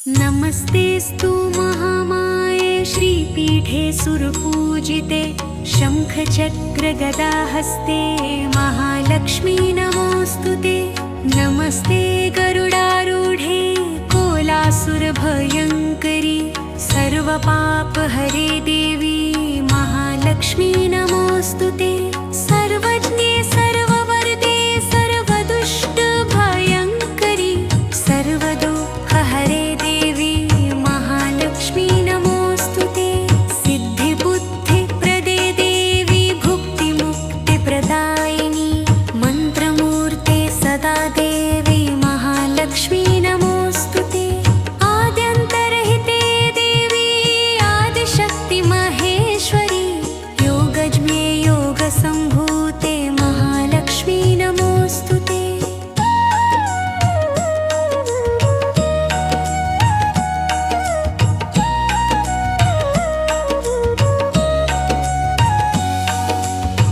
नमस्तेस्तु महामाये श्रीपीठे सुरपूजिते शङ्खचक्रगदाहस्ते महालक्ष्मी नमोऽस्तुते। नमस्ते गरुडारूढे कोलासुरभयङ्करी सर्वपापहरे देवी महालक्ष्मी नमोऽस्तुते। सर्वज्ञे सर्ववरदे सर्वदुष्टभयङ्करी सर्वदुःखहरे देवी महालक्ष्मी नमोऽस्तुते। सिद्धिबुद्धिप्रदे देवी भुक्तिमुक्तिप्रदायिनी मन्त्रमूर्ते सदा देवी महालक्ष्मी नमोऽस्तुते। आद्यन्तरहिते देवी आदिशक्तिमहेश्वरी योगज्ञे योगसम्भूते महालक्ष्मी नमोऽस्तुते।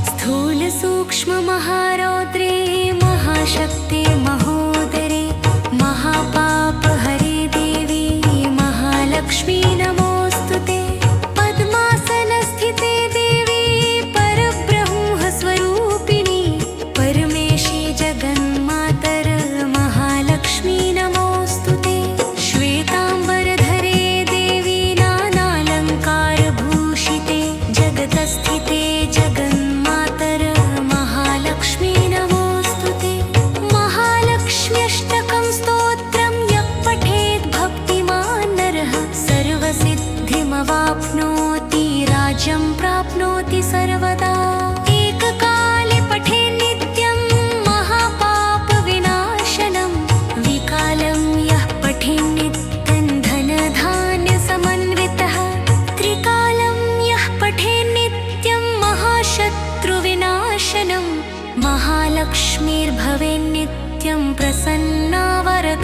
स्थूलसूक्ष्ममहारौद्रे महाशक्ते महोदरे महापापहरे देवी महालक्ष्मी नमोऽस्तुते। पद्मासनस्थिते देवी परब्रह्मस्वरूपिणी परमेशी जगन्मातर महालक्ष्मी नमोऽस्तुते। श्वेताम्बरधरे देवी नानालङ्कारभूषिते जगतस्थिते जगन्मातर महालक्ष्मी नमोऽस्तुते। महालक्ष्म्यष्टकं स्तोत्रं यः पठेत् भक्तिमान् नरः सर्वसिद्धिमवाप्नोति राज्यं प्राप्नोति सर्वदा। एककाले पठेत् नित्यं महापापविनाशनं विकालं यः पठेत् नित्यं धनधान्यसमन्वितः त्रिकालं यः पठेत् नित्यं महाशत्रुविनाशनं महालक्ष्मीर्भवेत् नित्यं प्रसन्ना वरदा।